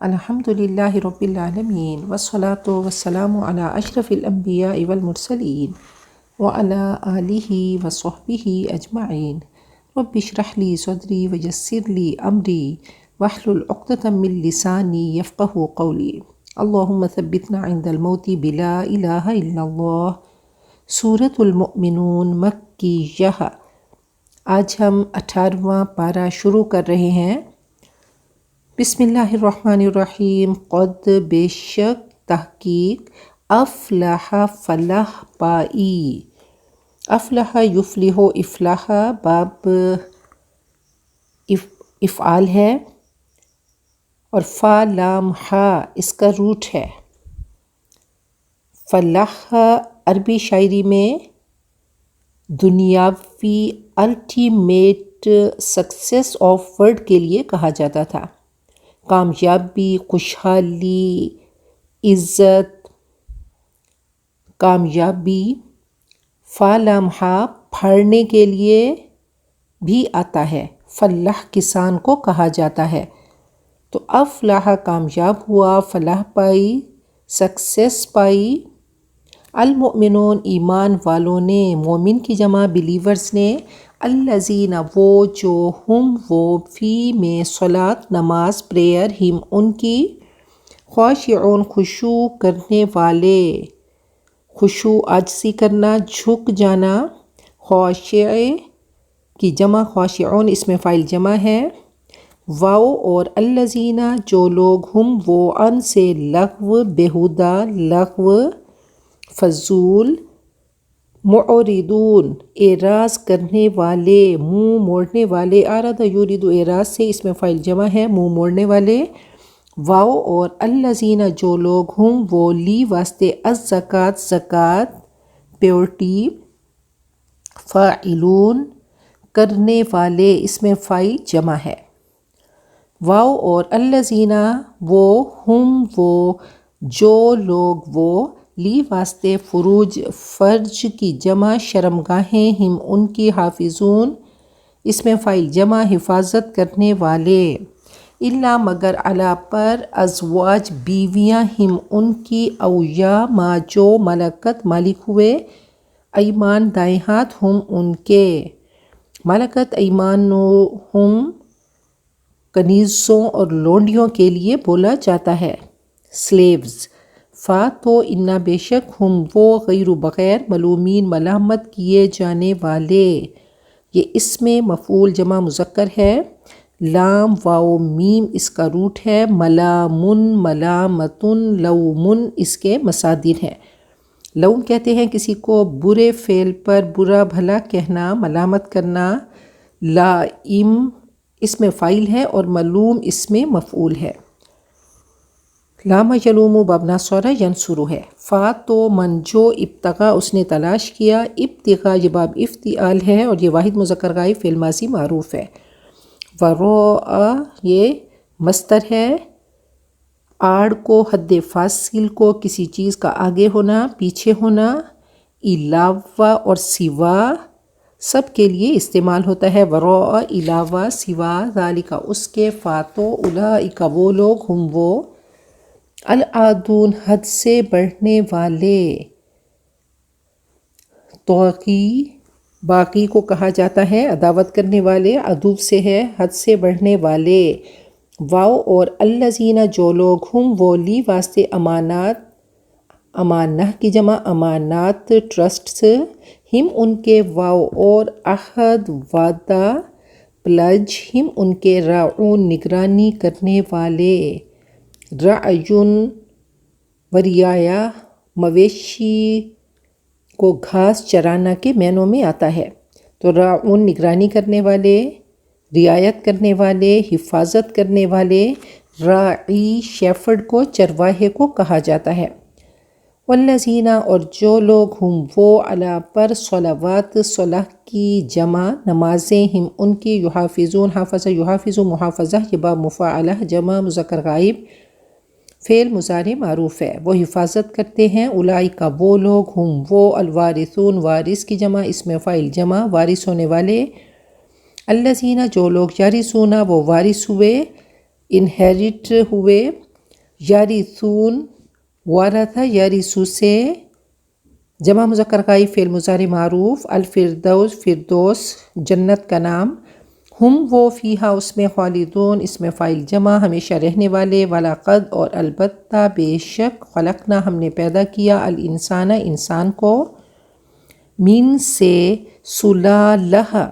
الحمد للہ رب العالمین والصلاة والسلام علی اشرف الانبیاء والمرسلین وعلی آلہ وصحبہ اجمعین رب اشرح لی صدری ویسر لی امری واحلل عقدۃ من لسانی یفقہوا قولی اللہم ثبتنا عند الموت بلا الہ الا اللہ۔ سورۃ المؤمنون مکیہ۔ آج ہم 18واں پارہ شروع کر رہے ہیں۔ بسم اللہ الرحمن الرحیم۔ قد بے شک تحقیق افلح فلاح پائی۔ افلح یفلح افلاح باب افعال ہے اور فا لام ہا اس کا روٹ ہے۔ فلاح عربی شاعری میں دنیاوی الٹیمیٹ سکسیس آف ورڈ کے لیے کہا جاتا تھا۔ کامیابی، خوشحالی، عزت، کامیابی۔ فا لام ہا پھاڑنے کے لیے بھی آتا ہے۔ فلاح کسان کو کہا جاتا ہے۔ تو افلاح کامیاب ہوا، فلاح پائی، سکسیس پائی۔ المؤمنون ایمان والوں نے، مومن کی جمع بلیورز نے، الذین وہ جو، ہم وہ، فی میں صلاۃ نماز پریئر، ہم ان کی، خاشعون خشوع کرنے والے، خشوع عاجزی کرنا، جھک جانا، خاشع کی جمع خاشعون اس میں فاعل جمع ہے، واو اور الذین جو لوگ، ہم وہ، ان سے لغو بیہودہ، لغو فضول، معرضون اعراض کرنے والے، منہ موڑنے والے، اعرض یرید اعراض سے اس میں فاعل جمع ہے، منہ موڑنے والے، واو اور الذین جو لوگ، ہم وہ، لی واسطے، الزکوٰۃ زکوٰۃ پیورٹی، فاعلون کرنے والے اس میں فاعل جمع ہے، واو اور الذین وہ، ہم وہ، جو لوگ وہ، لی واسطے، فروج فرج کی جمع شرمگاہیں، ہم ان کی، حافظون اس میں فاعل جمع حفاظت کرنے والے، الا مگر، علی پر، ازواج بیویاں، ہم ان کی، او یا ما جو، ملکت مالک ہوئے، ایمان دائیں ہاتھ، ہم ان کے، ملکت ایمانہم کنیزوں اور لونڈیوں کے لیے بولا جاتا ہے، سلیوز۔ فا تو انا بے شک، ہم وہ، غیر بغیر، ملومین ملامت کیے جانے والے، یہ اسم مفعول جمع مذکر ہے، لام واو میم اس کا روٹ ہے، ملامن ملامتن لومن اس کے مصادر ہیں۔ لوم کہتے ہیں کسی کو برے فعل پر برا بھلا کہنا، ملامت کرنا، لائم اس میں فاعل ہے اور ملوم اس میں مفعول ہے۔ لام یلوم باب ناصرہ ینصر ہے۔ فا تو من جو، ابتغا اس نے تلاش کیا، ابتغا یہ باب افتعال ہے اور یہ واحد مذکر غائب فعل ماضی معروف ہے۔ وراء یہ مصدر ہے، آڑ کو، حد فاصل کو، کسی چیز کا آگے ہونا، پیچھے ہونا، علاوہ اور سوا سب کے لیے استعمال ہوتا ہے۔ وراء علاوہ، سوا، ذالک اس کے، فاتو اولئک وہ لوگ، ہم وہ، العادون حد سے بڑھنے والے، طاغی باغی کو کہا جاتا ہے، عداوت کرنے والے، عدو سے ہے، حد سے بڑھنے والے، واو اور الذین جو لوگ، ہم وہ، لی واسطے، امانات امانہ کی جمع امانات ٹرسٹس، ہم ان کے، واو اور عہد وعدہ پلج، ہم ان کے، راعون نگرانی کرنے والے، رعیون ورعایا مویشی کو گھاس چرانا کے معنوں میں آتا ہے، تو راعون نگرانی کرنے والے، رعایت کرنے والے، حفاظت کرنے والے، راعی شیفرڈ کو، چرواہے کو کہا جاتا ہے۔ والذین اور جو لوگ، ہم وہ، علی پر، صلوات صلاح کی جمع نمازیں، ہم ان کی، یحافظون حافظ یحافظ محافظہ یہ باب مفاعلہ جمع مذکر غائب فعل مضارع معروف ہے، وہ حفاظت کرتے ہیں، اولئک وہ لوگ، ہم وہ، الوارثون وارث کی جمع اس میں فاعل جمع وارث ہونے والے، الذین جو لوگ، یرثون وہ وارث ہوئے، انہیرٹ ہوئے، یارثون وارث یارثو سے، جمع مذکر غائب فعل مضارع معروف، الفردوس فردوس جنت کا نام، ہم وہ فیہا اس میں، خالدون اس میں فاعل جمع ہمیشہ رہنے والے، ولاقد اور البتہ بے شک، خلقنا ہم نے پیدا کیا، الانسان انسان کو، من سے، سلالہ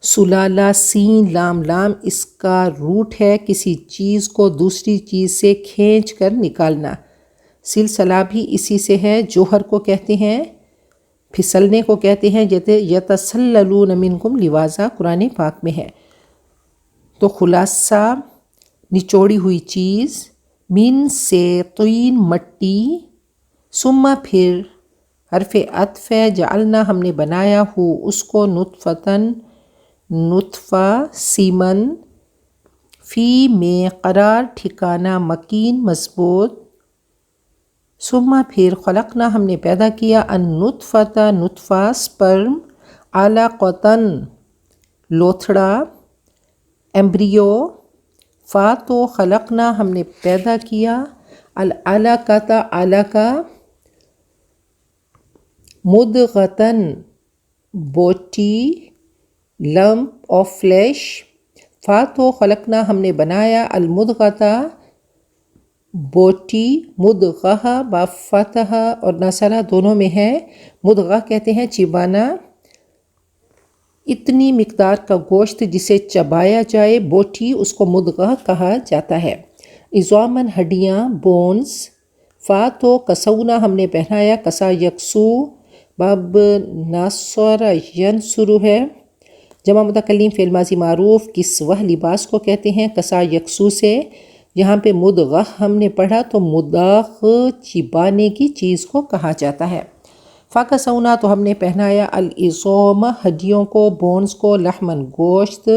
سلالہ سین لام لام اس کا روٹ ہے کسی چیز کو دوسری چیز سے کھینچ کر نکالنا، سلسلہ بھی اسی سے ہے، جوہر کو کہتے ہیں، پھسلنے کو کہتے ہیں، جیسے یتسللون منکم لواذا قرآن پاک میں ہے۔ تو خلاصہ نچوڑی ہوئی چیز، من سے طین مٹی، ثم پھر حرف عطف ہے، جعلنا ہم نے بنایا ہو اس کو، نطفتن نطفہ، سیمن، فی میں قرار ٹھکانہ، مکین مضبوط، ثم پھر خلقنا ہم نے پیدا کیا، النطفۃ نطفہ، سپرم، علقۃً لوتھڑا، ایمبریو، فا تو خلقنا ہم نے پیدا کیا، العلقۃ علقہ، مدغۃً بوٹی، لمپ آف فلیش، فا تو خلقنا ہم نے بنایا، المدغۃ بوٹی، مدغہ با فتح اور نصرہ دونوں میں ہے، مدغہ کہتے ہیں چبانا، اتنی مقدار کا گوشت جسے چبایا جائے، بوٹی اس کو مدغہ کہا جاتا ہے، عظاماً ہڈیاں، بونز، فا تو کسونا ہم نے پہنایا، کسا یکسو باب ناصر ینصر ہے، جمع متکلم فعل ماضی معروف، کسوہ لباس کو کہتے ہیں، کسا یکسو سے، یہاں پہ مدغہ ہم نے پڑھا تو مداغ چبانے کی چیز کو کہا جاتا ہے، فَكَسَوْنَا تو ہم نے پہنایا، العظام ہڈیوں کو، بونز کو، لحمن گوشت،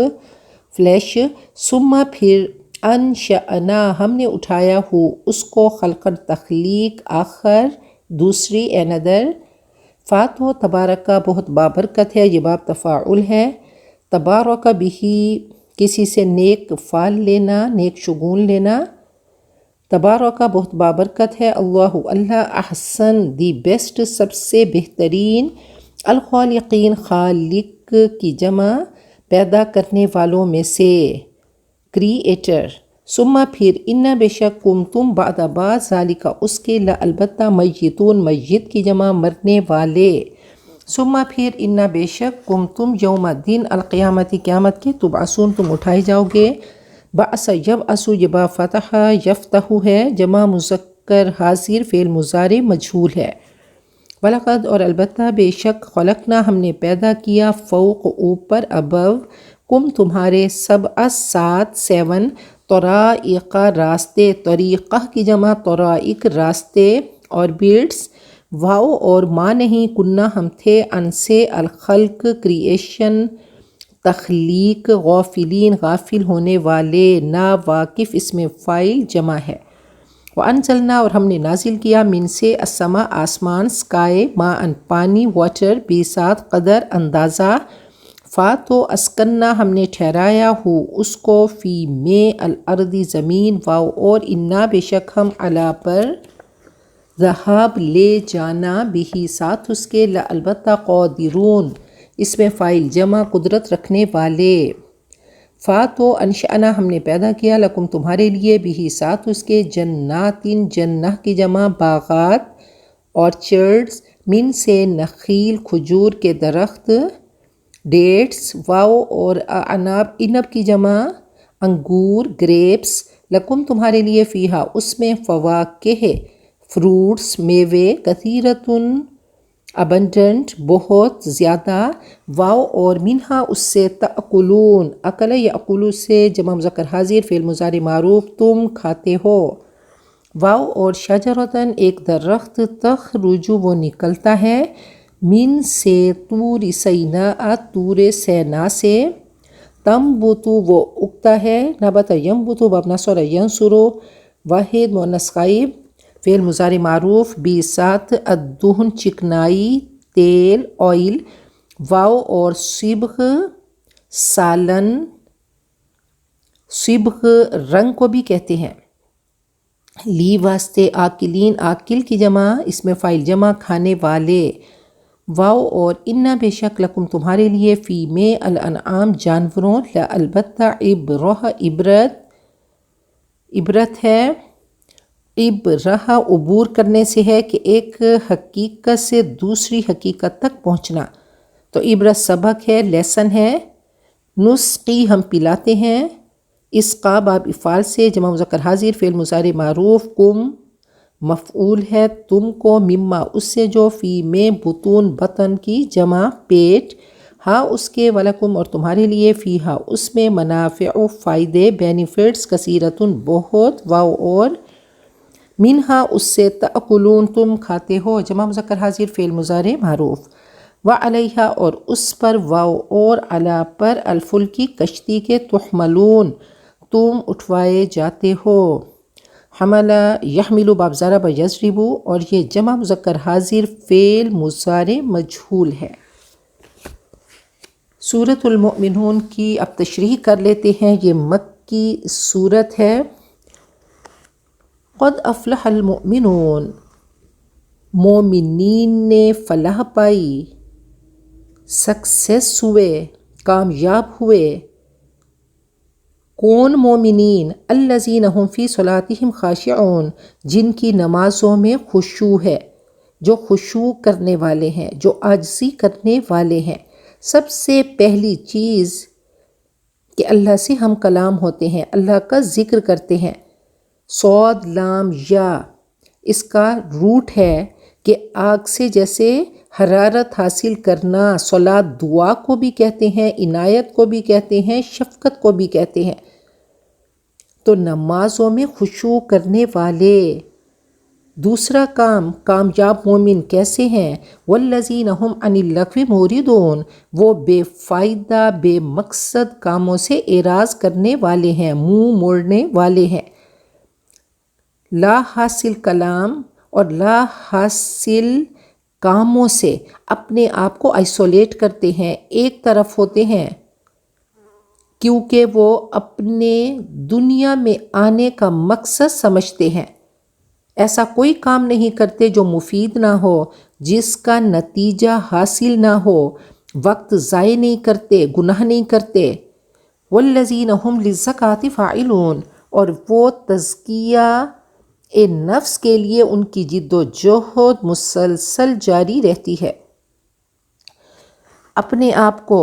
فلیش، ثم پھر انشأنا ہم نے اٹھایا ہو اس کو، خلقن تخلیق، آخر دوسری another، فا تو تبارکہ بہت بابرکت ہے، یہ باب تفاعل ہے، تبارک بھی کسی سے نیک فعل لینا، نیک شگون لینا، تبارک بہت بابرکت ہے، اللہ اللہ، احسن دی بیسٹ سب سے بہترین، الخالقین خالق کی جمع پیدا کرنے والوں میں سے، کریئیٹر، ثم پھر ان بے شک کم تم بعد بعد ذالک اس کے، البتہ میتون میت کی جمع مرنے والے، ثم پھر ان بے شک کم تم یوم دن القیامتی قیامت کے، تبعثون تم اٹھائے جاؤ گے، بعث یبعث یہ با فتح یفتح ہے، جمع مذکر حاضر فعل مضارع مجہول ہے، وَلَقَدْ اور البتہ بے شک، خلقنا ہم نے پیدا کیا، فوق اوپر، ابو، کم تمہارے، سبع سات، 7، طرائق راستے، طریقہ کی جمع طرائق راستے، اور بیٹس، واؤ اور ما نہیں، کنہ ہم تھے، ان سے، الخلق کریشن تخلیق، غافلین غافل ہونے والے، نا واقف اس میں فاعل جمع ہے، وَأَنزَلْنَا اور ہم نے نازل کیا، من سے، السماء آسمان، سکائے، ماءً پانی، واٹر بھی ساتھ، قدر اندازہ، فا تو اسکننا ہم نے ٹھہرایا ہو اس کو، فی میں الارض زمین، واؤ اور انا بے شک ہم، علا پر ذہاب لے جانا، بھی ساتھ اس کے، البتہ قادرون اس میں فاعل جمع قدرت رکھنے والے، فا تو انشأنا ہم نے پیدا کیا، لکم تمہارے لیے، بھی ساتھ اس کے، جناتن جنہ کی جمع باغات، آرچرڈز، من سے نخیل کھجور کے درخت، ڈیٹس، واؤ اور عناب عنب کی جمع انگور، گریپس، لکم تمہارے لیے، فیہا اس میں، فواکہ فروٹس میوے، کثیرتن ابنڈنٹ بہت زیادہ، واؤ اور منہا اس سے، تأکلون اکل یأکلو سے، جمع مذکر حاضر فعل مضارع معروف، تم کھاتے ہو، واؤ اور شجرتن ایک درخت، تخرج وہ نکلتا ہے، من سے طور سیناء طور سینا سے، تنبتو وہ اگتا ہے، نبت ینبتو باب نصر ینصرو، واحد مؤنث غائب فعل مضارع معروف، بھی ساتھ، الدہن چکنائی، تیل، آئل، واؤ اور صبغ سالن، صبغ رنگ کو بھی کہتے ہیں، لی واسطے، آکلین عاقل کی جمع، اس میں فاعل جمع کھانے والے، واو اور انا بے شک لکم تمہارے لیے، فی میں الانعام جانوروں، لا البتہ، عبرت ہے، عبرہ عبور کرنے سے ہے کہ ایک حقیقت سے دوسری حقیقت تک پہنچنا، تو عبرت سبق ہے، لیسن ہے۔ نسقی ہم پلاتے ہیں، اسقا باب افعال سے، جمع مذکر حاضر، فعل مضارع معروف، کم مفعول ہے تم کو، مما اس سے جو، فی میں بطون بطن کی جمع پیٹ، ہا اس کے، ولکم اور تمہارے لیے، فی ہا اس میں، منافع فائدے، بینیفٹس، کثیرتن بہت، واو اور منہا اس سے، تأکلون تم کھاتے ہو، جمع مذکر حاضر، فعل مضارع معروف، وعلیہا اور اس پر، واو اور علی پر، الفلکی کشتی کے، تحملون تم اٹھوائے جاتے ہو، حملہ یحملو باب ضرب یضربو، اور یہ جمع مذکر حاضر فعل مضارع مجہول ہے۔ سورۃ المؤمنون کی اب تشریح کر لیتے ہیں، یہ مکی سورت ہے۔ قد افلح المؤمنون، مومنین نے فلاح پائی، سکسیس ہوئے، کامیاب ہوئے، کون مومنین، الذین هم فی صلاتہم خاشعون، جن کی نمازوں میں خشوع ہے، جو خشوع کرنے والے ہیں، جو عاجزی کرنے والے ہیں۔ سب سے پہلی چیز کہ اللہ سے ہم کلام ہوتے ہیں، اللہ کا ذکر کرتے ہیں، صاد لام یا، اس کا روٹ ہے کہ آگ سے جیسے حرارت حاصل کرنا، صلاۃ دعا کو بھی کہتے ہیں، عنایت کو بھی کہتے ہیں، شفقت کو بھی کہتے ہیں، تو نمازوں میں خشوع کرنے والے۔ دوسرا کام، کامیاب مومن کیسے ہیں، والذین هم عن اللغو معرضون، وہ بے فائدہ بے مقصد کاموں سے اعراض کرنے والے ہیں، منہ موڑنے والے ہیں۔ لا حاصل کلام اور لا حاصل کاموں سے اپنے آپ کو آئسولیٹ کرتے ہیں، ایک طرف ہوتے ہیں، کیونکہ وہ اپنے دنیا میں آنے کا مقصد سمجھتے ہیں، ایسا کوئی کام نہیں کرتے جو مفید نہ ہو، جس کا نتیجہ حاصل نہ ہو، وقت ضائع نہیں کرتے، گناہ نہیں کرتے۔ والذین هم للزکاۃ فاعلون، اور وہ تزکیہ نفس کے لیے ان کی جد و جہد مسلسل جاری رہتی ہے، اپنے آپ کو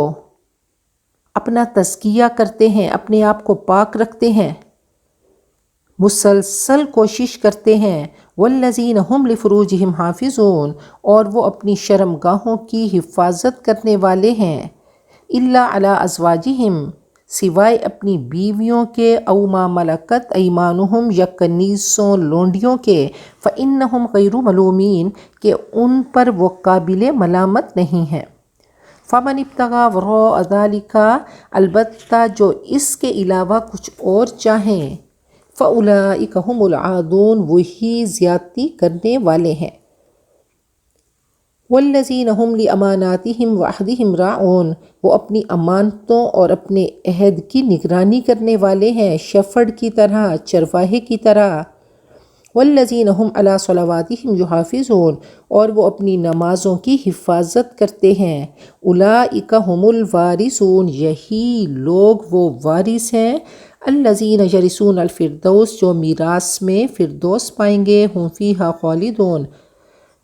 اپنا تزکیہ کرتے ہیں، اپنے آپ کو پاک رکھتے ہیں، مسلسل کوشش کرتے ہیں۔ والذین هم لفروجہم حافظون، اور وہ اپنی شرم گاہوں کی حفاظت کرنے والے ہیں، الا علی ازواجہم، سوائے اپنی بیویوں کے، او ما ملکت ایمانہم، یا کنیزوں لونڈیوں کے، فإنہم غیر ملومین، کہ ان پر وہ قابل ملامت نہیں ہیں۔ فمن ابتغی وراء ذلک، البتہ جو اس کے علاوہ کچھ اور چاہیں، فاولئک هم العادون، وہی زیادتی کرنے والے ہیں۔ والذین هم لاماناتہم وعہدہم راعون، وہ اپنی امانتوں اور اپنے عہد کی نگرانی کرنے والے ہیں، شیفرڈ کی طرح، چرواہے کی طرح۔ والذین هم علی صلواتہم یحافظون، اور وہ اپنی نمازوں کی حفاظت کرتے ہیں۔ اولئک هم الوارثون، یہی لوگ وہ وارث ہیں، الذین یرثون الفردوس، جو میراث میں فردوس پائیں گے، ہم فیہا خالدون،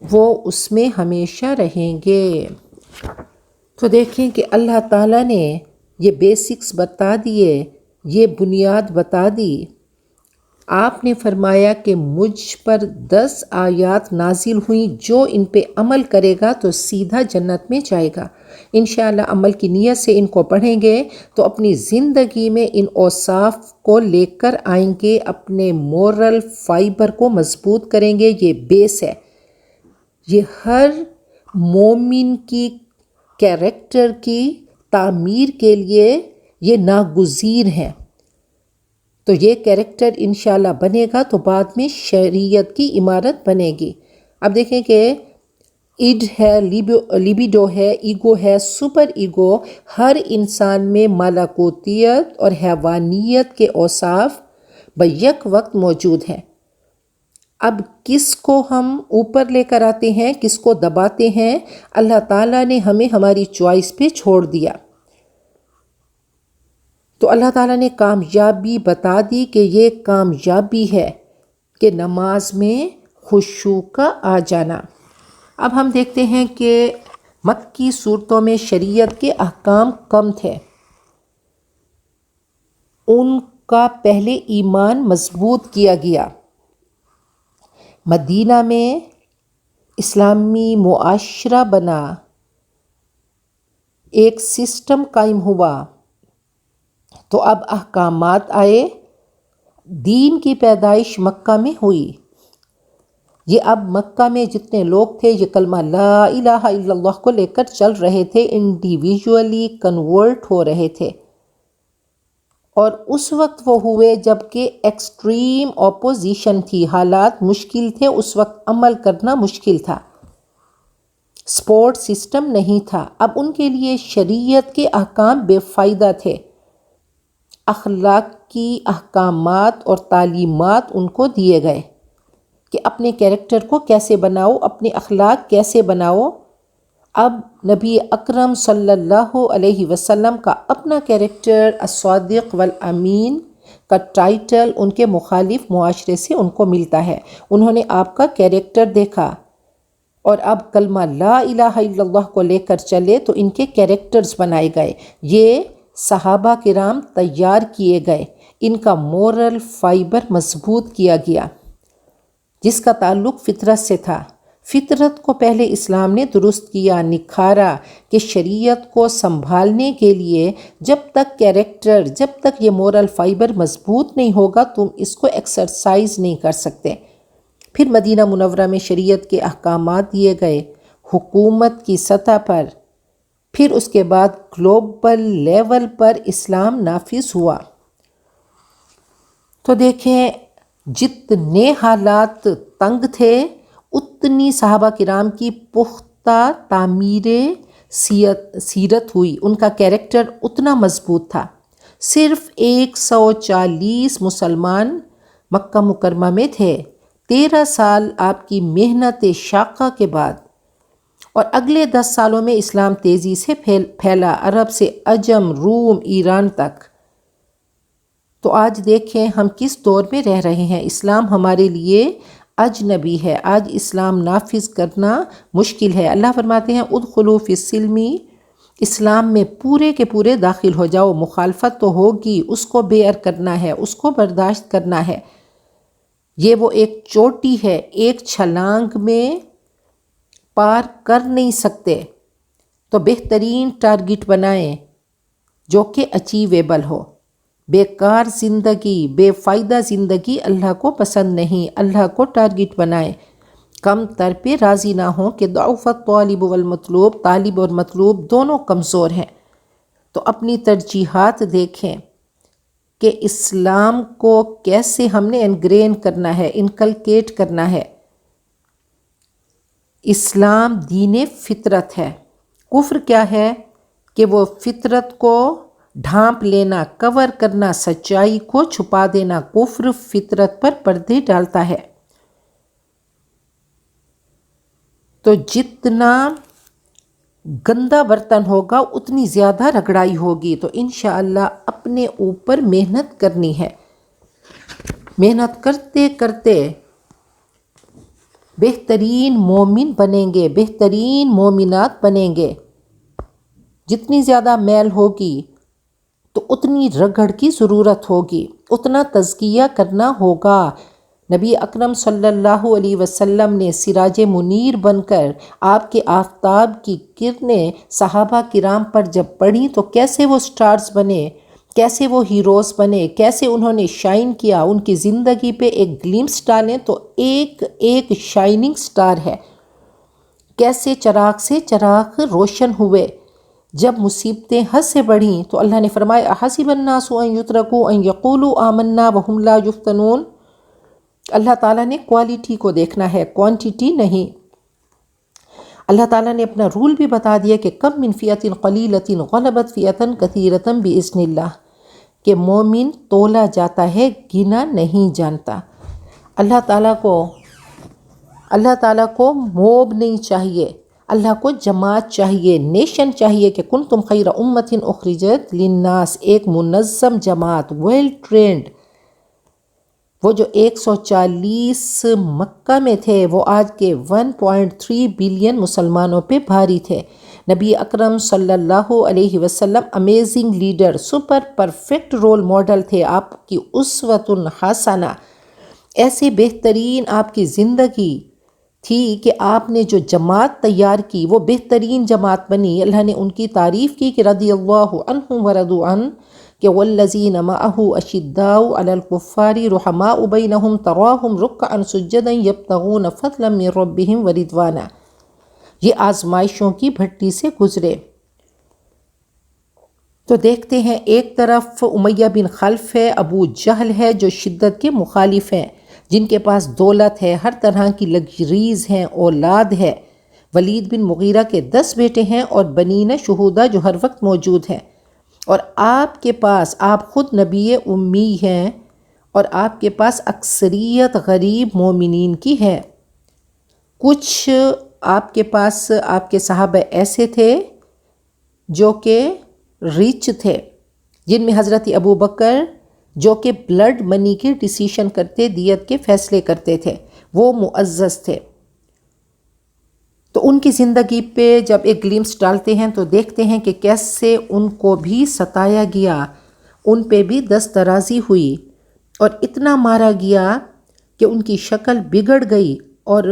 وہ اس میں ہمیشہ رہیں گے۔ تو دیکھیں کہ اللہ تعالیٰ نے یہ بیسکس بتا دیے، یہ بنیاد بتا دی۔ آپ نے فرمایا کہ مجھ پر 10 آیات نازل ہوئیں، جو ان پہ عمل کرے گا تو سیدھا جنت میں جائے گا۔ انشاءاللہ عمل کی نیت سے ان کو پڑھیں گے تو اپنی زندگی میں ان اوصاف کو لے کر آئیں گے، اپنے مورل فائبر کو مضبوط کریں گے۔ یہ بیس ہے، یہ ہر مومن کی کیریکٹر کی تعمیر کے لیے یہ ناگزیر ہے۔ تو یہ کیریکٹر انشاءاللہ بنے گا تو بعد میں شریعت کی عمارت بنے گی۔ اب دیکھیں کہ ایڈ ہے، لیبیڈو ہے، ایگو ہے، سپر ایگو، ہر انسان میں ملکوتیت اور حیوانیت کے اوصاف بیک وقت موجود ہیں۔ اب کس کو ہم اوپر لے کر آتے ہیں، کس کو دباتے ہیں، اللہ تعالیٰ نے ہمیں ہماری چوائس پہ چھوڑ دیا۔ تو اللہ تعالیٰ نے کامیابی بتا دی کہ یہ کامیابی ہے کہ نماز میں خشوع کا آ جانا۔ اب ہم دیکھتے ہیں کہ مکی صورتوں میں شریعت کے احکام کم تھے، ان کا پہلے ایمان مضبوط کیا گیا۔ مدینہ میں اسلامی معاشرہ بنا، ایک سسٹم قائم ہوا، تو اب احکامات آئے۔ دین کی پیدائش مکہ میں ہوئی۔ یہ اب مکہ میں جتنے لوگ تھے یہ کلمہ لا الہ الا اللہ کو لے کر چل رہے تھے، انڈیویجولی کنورٹ ہو رہے تھے، اور اس وقت وہ ہوئے جب کہ ایکسٹریم اپوزیشن تھی، حالات مشکل تھے، اس وقت عمل کرنا مشکل تھا، سپورٹ سسٹم نہیں تھا۔ اب ان کے لیے شریعت کے احکام بے فائدہ تھے، اخلاق کی احکامات اور تعلیمات ان کو دیے گئے کہ اپنے کیریکٹر کو کیسے بناؤ، اپنے اخلاق کیسے بناؤ۔ اب نبی اکرم صلی اللہ علیہ وسلم کا اپنا کیریکٹر الصادق والامین کا ٹائٹل ان کے مخالف معاشرے سے ان کو ملتا ہے۔ انہوں نے آپ کا کیریکٹر دیکھا اور اب کلمہ لا الہ الا اللہ کو لے کر چلے تو ان کے کیریکٹرز بنائے گئے، یہ صحابہ کرام تیار کیے گئے، ان کا مورل فائبر مضبوط کیا گیا جس کا تعلق فطرت سے تھا۔ فطرت کو پہلے اسلام نے درست کیا، نکھارا کہ شریعت کو سنبھالنے کے لیے جب تک کیریکٹر، جب تک یہ مورل فائبر مضبوط نہیں ہوگا تم اس کو ایکسرسائز نہیں کر سکتے۔ پھر مدینہ منورہ میں شریعت کے احکامات دیے گئے حکومت کی سطح پر، پھر اس کے بعد گلوبل لیول پر اسلام نافذ ہوا۔ تو دیکھیں جتنے حالات تنگ تھے اتنی صحابہ کرام کی پختہ تعمیر سیرت ہوئی، ان کا کیریکٹر اتنا مضبوط تھا۔ صرف 140 مسلمان مکہ مکرمہ میں تھے، 13 سال آپ کی محنت شاقہ کے بعد، اور اگلے 10 سالوں میں اسلام تیزی سے پھیلا، عرب سے عجم، روم، ایران تک۔ تو آج دیکھیں ہم کس دور میں رہ رہے ہیں، اسلام ہمارے لیے اجنبی ہے، آج اسلام نافذ کرنا مشکل ہے۔ اللہ فرماتے ہیں ادخلوا فی السلم، اسلام میں پورے کے پورے داخل ہو جاؤ، مخالفت تو ہوگی، اس کو بیئر کرنا ہے، اس کو برداشت کرنا ہے۔ یہ وہ ایک چوٹی ہے، ایک چھلانگ میں پار کر نہیں سکتے، تو بہترین ٹارگٹ بنائیں جو کہ اچیویبل ہو۔ بیکار زندگی، بے فائدہ زندگی اللہ کو پسند نہیں، اللہ کو ٹارگٹ بنائیں، کم تر پہ راضی نہ ہوں کہ ضعف الطالب والمطلوب، طالب اور مطلوب دونوں کمزور ہیں۔ تو اپنی ترجیحات دیکھیں کہ اسلام کو کیسے ہم نے انگرین کرنا ہے، انکلکیٹ کرنا ہے۔ اسلام دین فطرت ہے، کفر کیا ہے کہ وہ فطرت کو ڈھانپ لینا، کور کرنا، سچائی کو چھپا دینا، کفر فطرت پر پردے ڈالتا ہے۔ تو جتنا گندا برتن ہوگا اتنی زیادہ رگڑائی ہوگی، تو انشاءاللہ اپنے اوپر محنت کرنی ہے، محنت کرتے کرتے بہترین مومن بنیں گے، بہترین مومنات بنیں گے۔ جتنی زیادہ میل ہوگی تو اتنی رگڑ کی ضرورت ہوگی، اتنا تزکیہ کرنا ہوگا۔ نبی اکرم صلی اللہ علیہ وسلم نے سراج منیر بن کر آپ کے آفتاب کی کرنیں صحابہ کرام پر جب پڑھیں تو کیسے وہ سٹارز بنے، کیسے وہ ہیروز بنے، کیسے انہوں نے شائن کیا۔ ان کی زندگی پہ ایک گلمپس ڈالیں تو ایک ایک شائننگ سٹار ہے، کیسے چراغ سے چراغ روشن ہوئے۔ جب مصیبتیں حد سے بڑھیں تو اللہ نے فرمایا احسب الناس ان یترکوا ان یقولوا آمنا وهم لا یفتنون۔ اللہ تعالیٰ نے کوالٹی کو دیکھنا ہے، کوانٹیٹی نہیں۔ اللہ تعالیٰ نے اپنا رول بھی بتا دیا کہ کم من فئۃ قلیلۃ غلبت فئۃ کثیرۃ باذن اللہ، کہ مومن تولا جاتا ہے، گنا نہیں جانتا۔ اللہ تعالیٰ کو اللہ تعالیٰ کو موب نہیں چاہیے، اللہ کو جماعت چاہیے، نیشن چاہیے کہ کنتم خیر امت اخرجت للناس، ایک منظم جماعت، ویل ٹرینڈ۔ وہ جو 140 مکہ میں تھے وہ آج کے 1.3 بلین مسلمانوں پہ بھاری تھے۔ نبی اکرم صلی اللہ علیہ وسلم amazing leader, super perfect role model تھے، آپ کی اسوۃ حسنہ، ایسے بہترین آپ کی زندگی تھی کہ آپ نے جو جماعت تیار کی وہ بہترین جماعت بنی۔ اللہ نے ان کی تعریف کی کہ رضی اللہ عنہم ورضوا عنہ، کہ والذین معہ اشداء علی الکفار رحماء بینہم تراہم رکعا سجدا یبتغون فضلا من ربہم ورضوانا۔ یہ آزمائشوں کی بھٹی سے گزرے تو دیکھتے ہیں ایک طرف امیہ بن خلف ہے، ابو جہل ہے جو شدت کے مخالف ہیں، جن کے پاس دولت ہے، ہر طرح کی لگژریز ہیں، اولاد ہے۔ ولید بن مغیرہ کے 10 بیٹے ہیں اور بنین شہودہ جو ہر وقت موجود ہیں، اور آپ کے پاس، آپ خود نبی امی ہیں اور آپ کے پاس اکثریت غریب مومنین کی ہے۔ کچھ آپ کے پاس آپ کے صحابہ ایسے تھے جو کہ ریچ تھے، جن میں حضرت ابو بکر جو کہ بلڈ منی کے ڈیسیشن کرتے، دیت کے فیصلے کرتے تھے، وہ معزز تھے۔ تو ان کی زندگی پہ جب ایک گلمس ڈالتے ہیں تو دیکھتے ہیں کہ کیسے ان کو بھی ستایا گیا، ان پہ بھی دست درازی ہوئی اور اتنا مارا گیا کہ ان کی شکل بگڑ گئی اور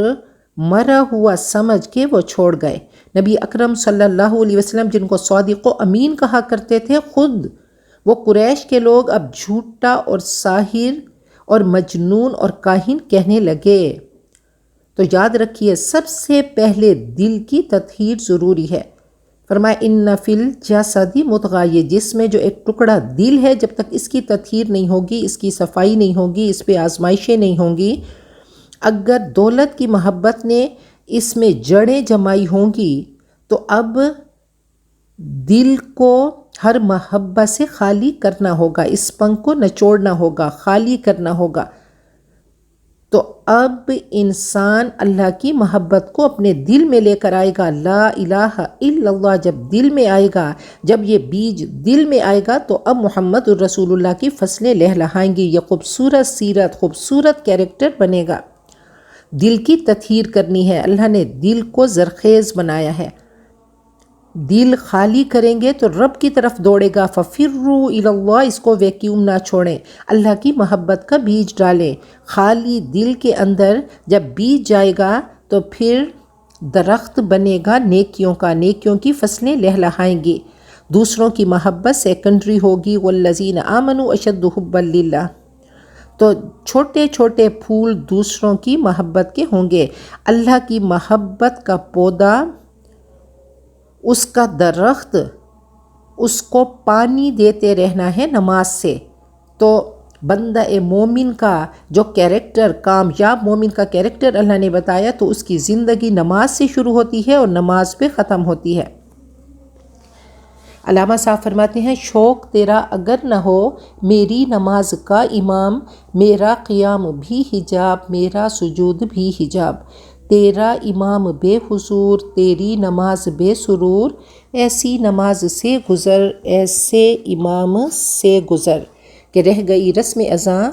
مرا ہوا سمجھ کے وہ چھوڑ گئے۔ نبی اکرم صلی اللہ علیہ وسلم جن کو صادق و امین کہا کرتے تھے، خود وہ قریش کے لوگ اب جھوٹا اور ساحر اور مجنون اور کاہن کہنے لگے۔ تو یاد رکھیے سب سے پہلے دل کی تطہیر ضروری ہے۔ فرمایا ان فی الجسد مضغہ، یہ جسم میں جو ایک ٹکڑا دل ہے، جب تک اس کی تطہیر نہیں ہوگی، اس کی صفائی نہیں ہوگی، اس پہ آزمائشیں نہیں ہوں گی، اگر دولت کی محبت نے اس میں جڑیں جمائی ہوں گی تو اب دل کو ہر محبت سے خالی کرنا ہوگا، اس پنکھ کو نچوڑنا ہوگا، خالی کرنا ہوگا۔ تو اب انسان اللہ کی محبت کو اپنے دل میں لے کر آئے گا۔ لا الہ الا اللہ جب دل میں آئے گا، جب یہ بیج دل میں آئے گا تو اب محمد الرسول اللہ کی فصلیں لہلہائیں گی، یہ خوبصورت سیرت، خوبصورت کیریکٹر بنے گا۔ دل کی تطہیر کرنی ہے، اللہ نے دل کو زرخیز بنایا ہے۔ دل خالی کریں گے تو رب کی طرف دوڑے گا۔ فَفِرُّوا إِلَى اللَّهِ، اس کو ویکیوم نہ چھوڑیں، اللہ کی محبت کا بیج ڈالیں۔ خالی دل کے اندر جب بیج جائے گا تو پھر درخت بنے گا نیکیوں کا، نیکیوں کی فصلیں لہلہائیں گی۔ دوسروں کی محبت سیکنڈری ہوگی۔ وَالَّذِينَ آمَنُوا أَشَدُّ حُبًّا لِلَّهِ، تو چھوٹے چھوٹے پھول دوسروں کی محبت کے ہوں گے۔ اللہ کی محبت کا پودا، اس کا درخت، اس کو پانی دیتے رہنا ہے نماز سے۔ تو بندہ مومن کا جو کیریکٹر، کامیاب مومن کا کیریکٹر اللہ نے بتایا، تو اس کی زندگی نماز سے شروع ہوتی ہے اور نماز پہ ختم ہوتی ہے۔ علامہ صاحب فرماتے ہیں شوق تیرا اگر نہ ہو میری نماز کا امام، میرا قیام بھی حجاب، میرا سجود بھی حجاب، تیرا امام بے حضور، تیری نماز بے سرور، ایسی نماز سے گزر، ایسے امام سے گزر کہ رہ گئی رسم اذاں،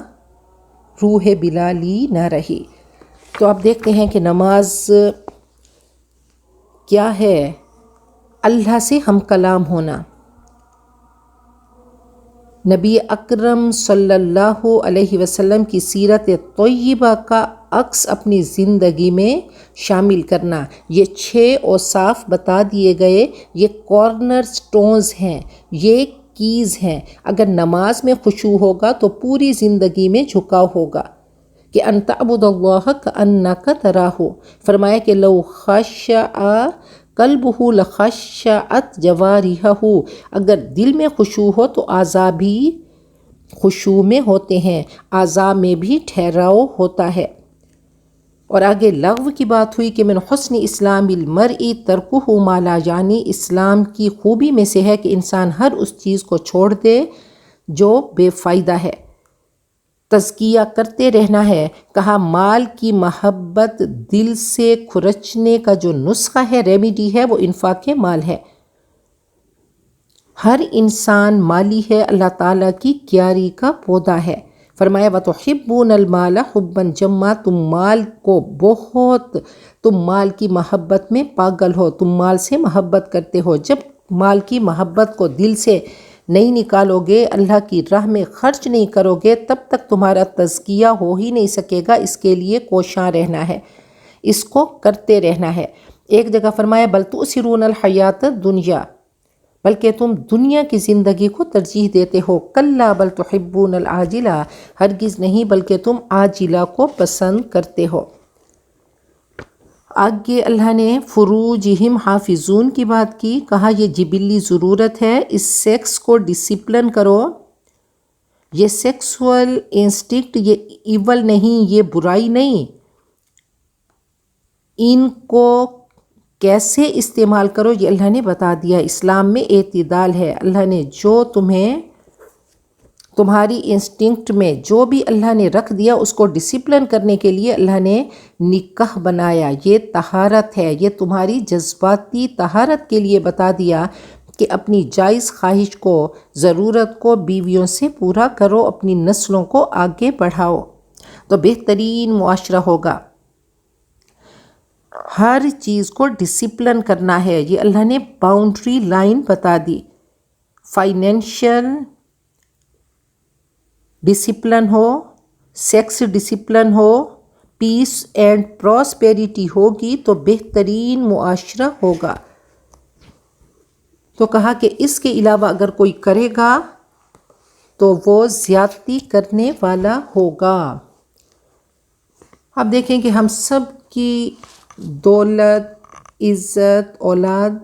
روح بلالی نہ رہی۔ تو اب دیکھتے ہیں کہ نماز کیا ہے؟ اللہ سے ہم کلام ہونا۔ نبی اکرم صلی اللہ علیہ وسلم کی سیرت طیبہ کا عکس اپنی زندگی میں شامل کرنا۔ یہ 6 اوصاف بتا دیے گئے، یہ کارنر سٹونز ہیں، یہ کیز ہیں۔ اگر نماز میں خشوع ہوگا تو پوری زندگی میں جھکاؤ ہوگا کہ ان تعبد اللہ کانک تراہ۔ فرمایا کہ لو خشع قلبہ لخشعت جوارحہ، اگر دل میں خشوع ہو تو اعضاء بھی خشوع میں ہوتے ہیں، اعضاء میں بھی ٹھہراؤ ہوتا ہے۔ اور آگے لغو کی بات ہوئی کہ من حسن اسلام المرء ترکہ ما لا یعنی، اسلام کی خوبی میں سے ہے کہ انسان ہر اس چیز کو چھوڑ دے جو بے فائدہ ہے۔ تزکیہ کرتے رہنا ہے۔ کہا مال کی محبت دل سے کھرچنے کا جو نسخہ ہے، ریمیڈی ہے، وہ انفاق مال ہے۔ ہر انسان مالی ہے، اللہ تعالیٰ کی کیاری کا پودا ہے۔ فرمایا وَتُحِبُّونَ الْمَالَ حُبًّا جَمًّا، تم مال کی محبت میں پاگل ہو، تم مال سے محبت کرتے ہو۔ جب مال کی محبت کو دل سے نہیں نکالو گے، اللہ کی راہ میں خرچ نہیں کرو گے، تب تک تمہارا تزکیہ ہو ہی نہیں سکے گا۔ اس کے لیے کوشاں رہنا ہے، اس کو کرتے رہنا ہے۔ ایک جگہ فرمایا بل تؤثرون الحیات الدنیا، بلکہ تم دنیا کی زندگی کو ترجیح دیتے ہو۔ کلا بل تحبون العاجلہ، ہرگز نہیں بلکہ تم عاجلہ کو پسند کرتے ہو۔ آگے اللہ نے فروجہم حافظون کی بات کی، کہا یہ جبلی ضرورت ہے، اس سیکس کو ڈسپلن کرو۔ یہ سیکسول انسٹنکٹ یہ ایول نہیں، یہ برائی نہیں، ان کو کیسے استعمال کرو یہ اللہ نے بتا دیا۔ اسلام میں اعتدال ہے۔ اللہ نے جو تمہاری انسٹنکٹ میں جو بھی اللہ نے رکھ دیا، اس کو ڈسپلن کرنے کے لیے اللہ نے نکاح بنایا۔ یہ طہارت ہے، یہ تمہاری جذباتی طہارت کے لیے بتا دیا کہ اپنی جائز خواہش کو، ضرورت کو بیویوں سے پورا کرو، اپنی نسلوں کو آگے بڑھاؤ تو بہترین معاشرہ ہوگا۔ ہر چیز کو ڈسپلن کرنا ہے، یہ اللہ نے باؤنڈری لائن بتا دی۔ فائنینشیل ڈسپلن ہو، سیکس ڈسپلن ہو، پیس اینڈ پراسپیریٹی ہوگی تو بہترین معاشرہ ہوگا۔ تو کہا کہ اس کے علاوہ اگر کوئی کرے گا تو وہ زیادتی کرنے والا ہوگا۔ اب دیکھیں کہ ہم سب کی دولت، عزت، اولاد،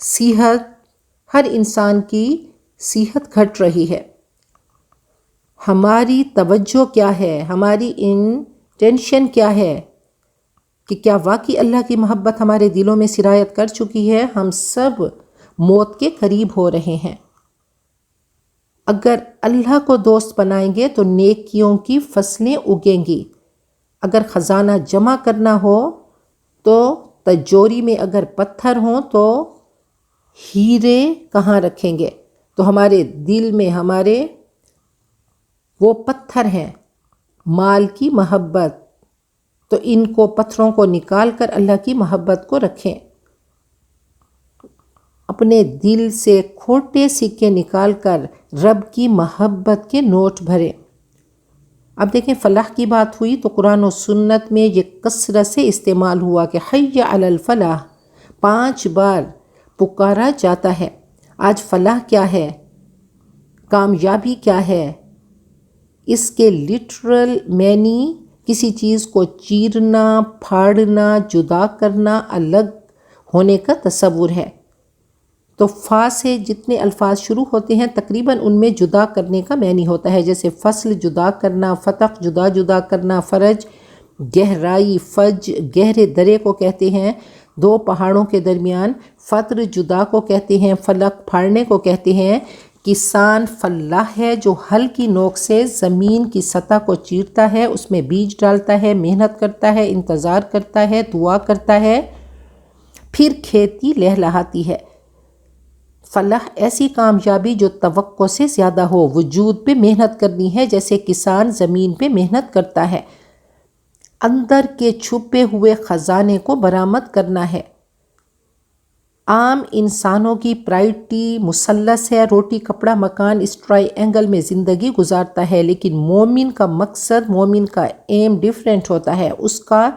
صحت، ہر انسان کی صحت گھٹ رہی ہے۔ ہماری توجہ کیا ہے، ہماری انٹینشن کیا ہے کہ کیا واقعی اللہ کی محبت ہمارے دلوں میں سرایت کر چکی ہے؟ ہم سب موت کے قریب ہو رہے ہیں۔ اگر اللہ کو دوست بنائیں گے تو نیکیوں کی فصلیں اگیں گی۔ اگر خزانہ جمع کرنا ہو تو تجوری میں اگر پتھر ہوں تو ہیرے کہاں رکھیں گے؟ تو ہمارے دل میں ہمارے وہ پتھر ہیں، مال کی محبت، تو ان کو پتھروں کو نکال کر اللہ کی محبت کو رکھیں۔ اپنے دل سے کھوٹے سکے نکال کر رب کی محبت کے نوٹ بھریں۔ اب دیکھیں فلاح کی بات ہوئی تو قرآن و سنت میں یہ کثرت سے استعمال ہوا کہ حی علی الفلاح 5 بار پکارا جاتا ہے۔ آج فلاح کیا ہے، کامیابی کیا ہے، اس کے لٹرل معنی کسی چیز کو چیرنا، پھاڑنا، جدا کرنا، الگ ہونے کا تصور ہے۔ تو فا سے جتنے الفاظ شروع ہوتے ہیں تقریباً ان میں جدا کرنے کا معنی ہوتا ہے، جیسے فصل جدا کرنا، فتق جدا کرنا، فرج گہرائی، فج گہرے درے کو کہتے ہیں، 2 پہاڑوں کے درمیان، فطر جدا کو کہتے ہیں، فلک پھاڑنے کو کہتے ہیں۔ کسان فلاح ہے جو ہل کی نوک سے زمین کی سطح کو چیرتا ہے، اس میں بیج ڈالتا ہے، محنت کرتا ہے، انتظار کرتا ہے، دعا کرتا ہے، پھر کھیتی لہلہاتی ہے۔ فلاح ایسی کامیابی جو توقع سے زیادہ ہو، وجود پہ محنت کرنی ہے جیسے کسان زمین پہ محنت کرتا ہے، اندر کے چھپے ہوئے خزانے کو برآمد کرنا ہے۔ عام انسانوں کی پرائرٹی مثلث ہے، روٹی کپڑا مکان، اس ٹرائی اینگل میں زندگی گزارتا ہے، لیکن مومن کا مقصد، مومن کا ایم ڈیفرنٹ ہوتا ہے، اس کا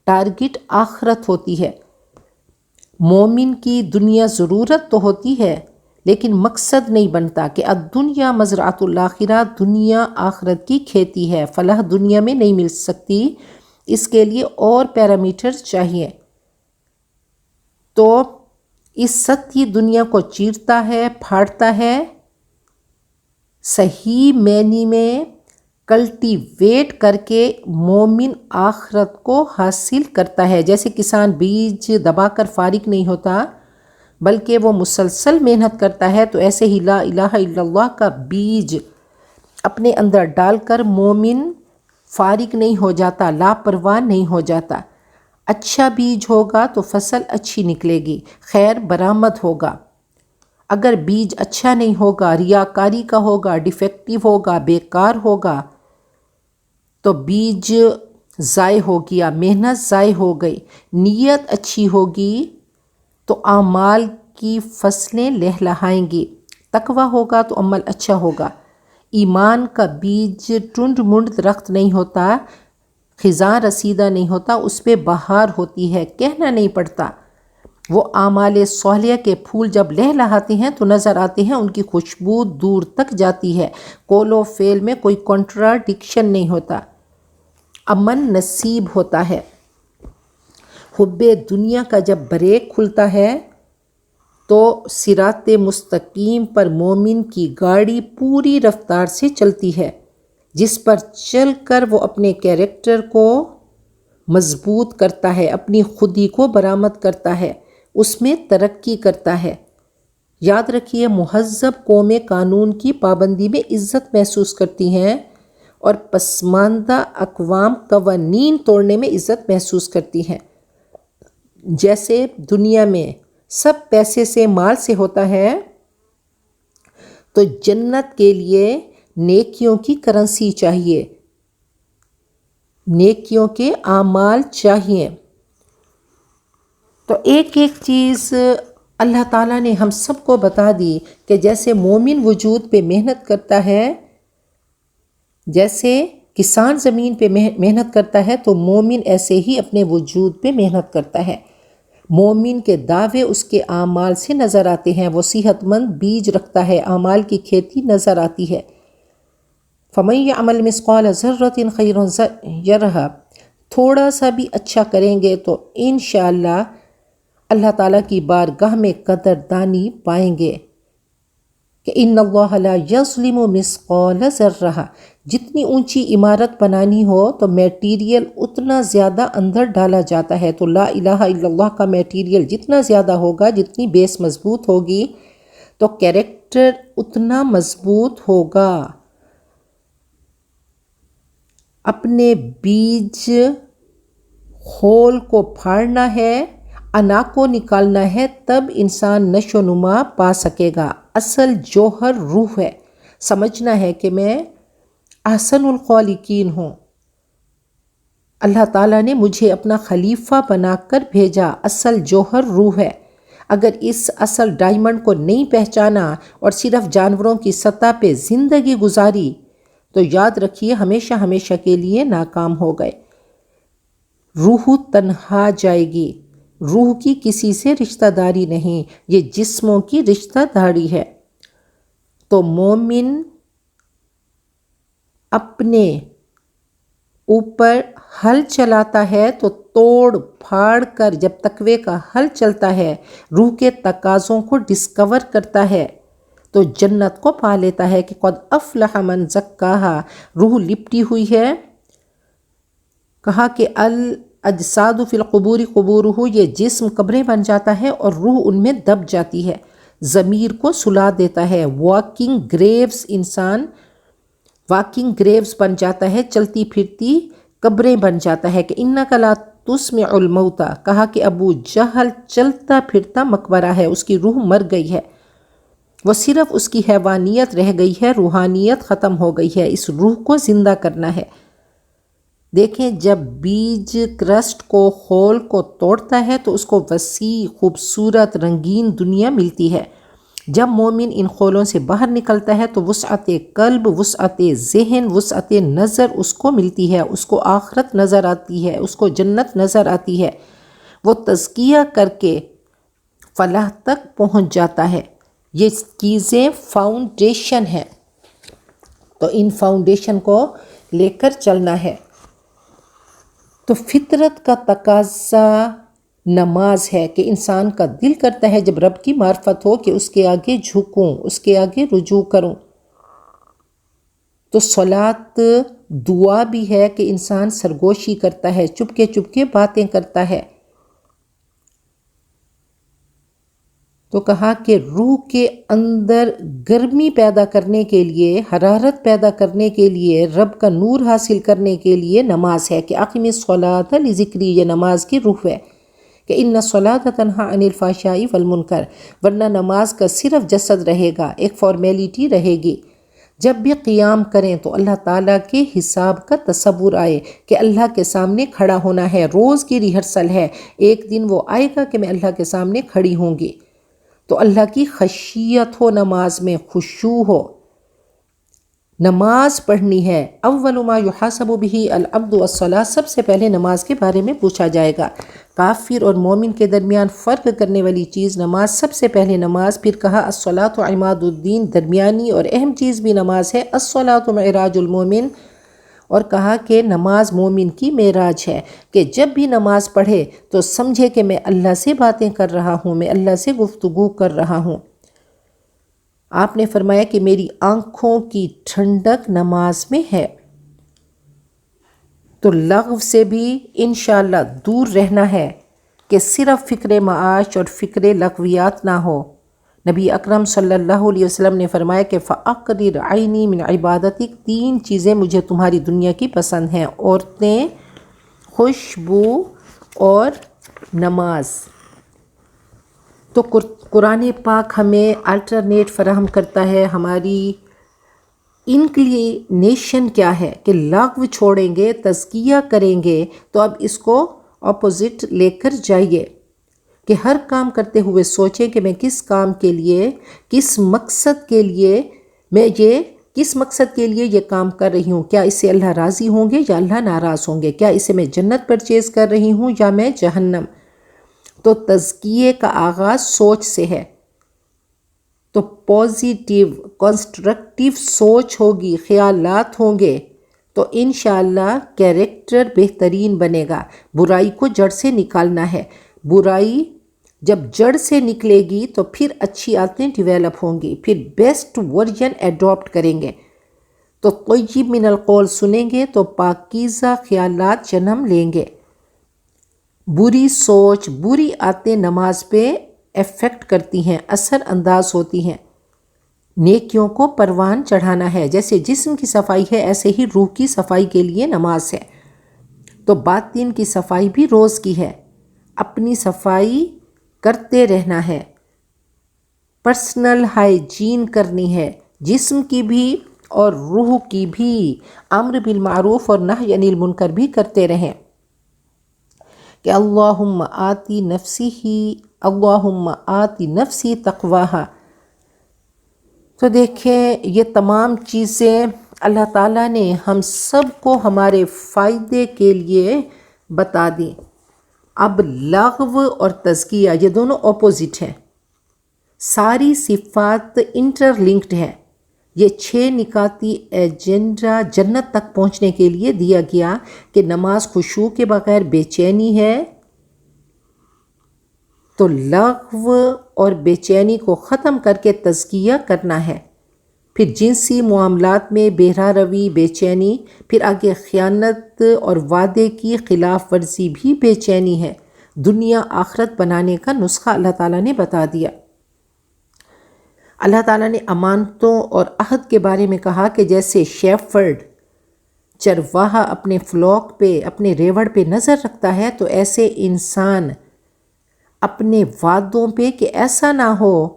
ٹارگٹ آخرت ہوتی ہے۔ مومن کی دنیا ضرورت تو ہوتی ہے لیکن مقصد نہیں بنتا کہ الدنیا مزرعۃ الآخرہ، دنیا آخرت کی کھیتی ہے۔ فلاح دنیا میں نہیں مل سکتی، اس کے لیے اور پیرامیٹر چاہیے۔ تو اس سطحی دنیا کو چیرتا ہے، پھاڑتا ہے، صحیح معنی میں کلٹیویٹ کر کے مومن آخرت کو حاصل کرتا ہے۔ جیسے کسان بیج دبا کر فارغ نہیں ہوتا بلکہ وہ مسلسل محنت کرتا ہے، تو ایسے ہی لا الہ الا اللہ کا بیج اپنے اندر ڈال کر مومن فارغ نہیں ہو جاتا، لاپرواہ نہیں ہو جاتا۔ اچھا بیج ہوگا تو فصل اچھی نکلے گی، خیر برآمد ہوگا۔ اگر بیج اچھا نہیں ہوگا، ریاکاری کا ہوگا، ڈیفیکٹیو ہوگا، بیکار ہوگا، تو بیج ضائع ہو گیا، محنت ضائع ہو گئی۔ نیت اچھی ہوگی تو اعمال کی فصلیں لہلہائیں گی۔ تقویٰ ہوگا تو عمل اچھا ہوگا۔ ایمان کا بیج ٹنڈ منڈ درخت نہیں ہوتا، خزاں رسیدہ نہیں ہوتا، اس پہ بہار ہوتی ہے، کہنا نہیں پڑتا۔ وہ اعمال صالحہ کے پھول جب لہلہاتے ہیں تو نظر آتے ہیں، ان کی خوشبو دور تک جاتی ہے، قول و فعل میں کوئی کنٹراڈکشن نہیں ہوتا، امن نصیب ہوتا ہے۔ حب دنیا کا جب بریک کھلتا ہے تو صراط مستقیم پر مومن کی گاڑی پوری رفتار سے چلتی ہے، جس پر چل کر وہ اپنے کیریکٹر کو مضبوط کرتا ہے، اپنی خودی کو برآمد کرتا ہے، اس میں ترقی کرتا ہے۔ یاد رکھیے، مہذب قومیں قانون کی پابندی میں عزت محسوس کرتی ہیں اور پسماندہ اقوام قوانین توڑنے میں عزت محسوس کرتی ہیں۔ جیسے دنیا میں سب پیسے سے، مال سے ہوتا ہے، تو جنت کے لیے نیکیوں کی کرنسی چاہیے، نیکیوں کے اعمال چاہیے۔ تو ایک ایک چیز اللہ تعالیٰ نے ہم سب کو بتا دی کہ جیسے مومن وجود پہ محنت کرتا ہے، جیسے کسان زمین پہ محنت کرتا ہے، تو مومن ایسے ہی اپنے وجود پہ محنت کرتا ہے۔ مومن کے دعوے اس کے اعمال سے نظر آتے ہیں، وہ صحت مند بیج رکھتا ہے، اعمال کی کھیتی نظر آتی ہے۔ فَمَن يَعْمَلْ مِثْقَالَ ذَرَّةٍ خَيْرًا يَرَهُ، تھوڑا سا بھی اچھا کریں گے تو انشاءاللہ اللہ تعالیٰ کی بارگاہ میں قدردانی پائیں گے کہ ان اللہ لا یظلم مثقال ذرہ۔ جتنی اونچی عمارت بنانی ہو تو میٹیریل اتنا زیادہ اندر ڈالا جاتا ہے، تو لا الہ الا اللہ کا میٹیریل جتنا زیادہ ہوگا، جتنی بیس مضبوط ہوگی، تو کیریکٹر اتنا مضبوط ہوگا۔ اپنے بیج خول کو پھاڑنا ہے، انا کو نکالنا ہے، تب انسان نشو و نما پا سکے گا۔ اصل جوہر روح ہے۔ سمجھنا ہے کہ میں احسن الخالقین ہوں، اللہ تعالیٰ نے مجھے اپنا خلیفہ بنا کر بھیجا، اصل جوہر روح ہے۔ اگر اس اصل ڈائمنڈ کو نہیں پہچانا اور صرف جانوروں کی سطح پہ زندگی گزاری تو یاد رکھیے ہمیشہ ہمیشہ کے لیے ناکام ہو گئے۔ روح تنہا جائے گی، روح کی کسی سے رشتہ داری نہیں، یہ جسموں کی رشتہ داری ہے۔ تو مومن اپنے اوپر ہل چلاتا ہے تو توڑ پھاڑ کر، جب تقوی کا ہل چلتا ہے، روح کے تقاضوں کو ڈسکور کرتا ہے تو جنت کو پا لیتا ہے کہ قد افلح من زکاہا۔ روح لپٹی ہوئی ہے، کہا کہ الاجساد فی القبور قبورہ، یہ جسم قبریں بن جاتا ہے اور روح ان میں دب جاتی ہے، ضمیر کو سلا دیتا ہے۔ واکنگ گریوز، انسان واکنگ گریوز بن جاتا ہے، چلتی پھرتی قبریں بن جاتا ہے کہ انک لا تسمع الموتى، کہا کہ ابو جہل چلتا پھرتا مقبرہ ہے، اس کی روح مر گئی ہے، وہ صرف اس کی حیوانیت رہ گئی ہے، روحانیت ختم ہو گئی ہے، اس روح کو زندہ کرنا ہے۔ دیکھیں جب بیج کرسٹ کو، خول کو توڑتا ہے تو اس کو وسیع، خوبصورت، رنگین دنیا ملتی ہے۔ جب مومن ان خولوں سے باہر نکلتا ہے تو وسعت قلب، وسعت ذہن، وسعت نظر اس کو ملتی ہے، اس کو آخرت نظر آتی ہے، اس کو جنت نظر آتی ہے، وہ تزکیہ کر کے فلاح تک پہنچ جاتا ہے۔ یہ چیزیں فاؤنڈیشن ہیں، تو ان فاؤنڈیشن کو لے کر چلنا ہے۔ تو فطرت کا تقاضا نماز ہے کہ انسان کا دل کرتا ہے جب رب کی معرفت ہو کہ اس کے آگے جھکوں، اس کے آگے رجوع کروں۔ تو صلاۃ دعا بھی ہے کہ انسان سرگوشی کرتا ہے، چپکے چپکے باتیں کرتا ہے۔ تو کہا کہ روح کے اندر گرمی پیدا کرنے کے لیے، حرارت پیدا کرنے کے لیے، رب کا نور حاصل کرنے کے لیے نماز ہے کہ اقیم الصلاۃ لذکری، یہ نماز کی روح ہے کہ ان الصلاۃ تنہی عن الفحشاء والمنکر، ورنہ نماز کا صرف جسد رہے گا، ایک فارمیلٹی رہے گی۔ جب بھی قیام کریں تو اللہ تعالیٰ کے حساب کا تصور آئے کہ اللہ کے سامنے کھڑا ہونا ہے، روز کی ریہرسل ہے، ایک دن وہ آئے گا کہ میں اللہ کے سامنے کھڑی ہوں گی۔ تو اللہ کی خشیت ہو، نماز میں خشوع ہو، نماز پڑھنی ہے۔ اول ما یحاسب بہ العبد الصلاۃ، سب سے پہلے نماز کے بارے میں پوچھا جائے گا۔ کافر اور مومن کے درمیان فرق کرنے والی چیز نماز، سب سے پہلے نماز، پھر کہا الصلاۃ عماد الدین، درمیانی اور اہم چیز بھی نماز ہے، الصلاۃ معراج المومن، اور کہا کہ نماز مومن کی معراج ہے کہ جب بھی نماز پڑھے تو سمجھے کہ میں اللہ سے باتیں کر رہا ہوں، میں اللہ سے گفتگو کر رہا ہوں۔ آپ نے فرمایا کہ میری آنکھوں کی ٹھنڈک نماز میں ہے۔ تو لغو سے بھی انشاءاللہ دور رہنا ہے کہ صرف فکر معاش اور فکر لغویات نہ ہو۔ نبی اکرم صلی اللہ علیہ وسلم نے فرمایا کہ فَأَقْرِرْ عَيْنِي مِنْ عِبَادَتِكَ، 3 چیزیں مجھے تمہاری دنیا کی پسند ہیں، عورتیں، خوشبو اور نماز۔ تو قرآن پاک ہمیں الٹرنیٹ فراہم کرتا ہے، ہماری انکلینیشن کیا ہے کہ لغو چھوڑیں گے، تزکیہ کریں گے، تو اب اس کو اپوزٹ لے کر جائیے کہ ہر کام کرتے ہوئے سوچیں کہ میں کس کام کے لیے، کس مقصد کے لیے یہ کام کر رہی ہوں، کیا اس سے اللہ راضی ہوں گے یا اللہ ناراض ہوں گے، کیا اسے میں جنت پرچیز کر رہی ہوں یا میں جہنم۔ تو تزکیے کا آغاز سوچ سے ہے، تو پازیٹیو کنسٹرکٹیو سوچ ہوگی، خیالات ہوں گے تو انشاءاللہ کیریکٹر بہترین بنے گا۔ برائی کو جڑ سے نکالنا ہے، برائی جب جڑ سے نکلے گی تو پھر اچھی عادتیں ڈیویلپ ہوں گی، پھر بیسٹ ورژن ایڈاپٹ کریں گے۔ تو طیب من القول سنیں گے تو پاکیزہ خیالات جنم لیں گے۔ بری سوچ، بری عادتیں نماز پہ ایفیکٹ کرتی ہیں، اثر انداز ہوتی ہیں۔ نیکیوں کو پروان چڑھانا ہے، جیسے جسم کی صفائی ہے ایسے ہی روح کی صفائی کے لیے نماز ہے۔ تو باطن کی صفائی بھی روز کی ہے، اپنی صفائی کرتے رہنا ہے، پرسنل ہائیجین کرنی ہے، جسم کی بھی اور روح کی بھی، امر بالمعروف اور نہی عن المنکر بھی کرتے رہیں کہ اللہم آتی نفسی تقواہا۔ تو دیکھیں یہ تمام چیزیں اللہ تعالیٰ نے ہم سب کو ہمارے فائدے کے لیے بتا دیں۔ اب لغو اور تزکیہ یہ دونوں اپوزٹ ہیں، ساری صفات انٹر لنکڈ ہیں۔ یہ 6 نکاتی ایجنڈا جنت تک پہنچنے کے لیے دیا گیا کہ نماز خشوع کے بغیر بے چینی ہے، تو لغو اور بے چینی کو ختم کر کے تزکیہ کرنا ہے۔ پھر جنسی معاملات میں بہرہ روی، بے چینی، پھر آگے خیانت اور وعدے کی خلاف ورزی بھی بے چینی ہے۔ دنیا آخرت بنانے کا نسخہ اللہ تعالیٰ نے بتا دیا۔ اللہ تعالیٰ نے امانتوں اور عہد کے بارے میں کہا کہ جیسے شیفرڈ چرواہا اپنے فلاک پہ، اپنے ریوڑ پہ نظر رکھتا ہے، تو ایسے انسان اپنے وعدوں پہ کہ ایسا نہ ہو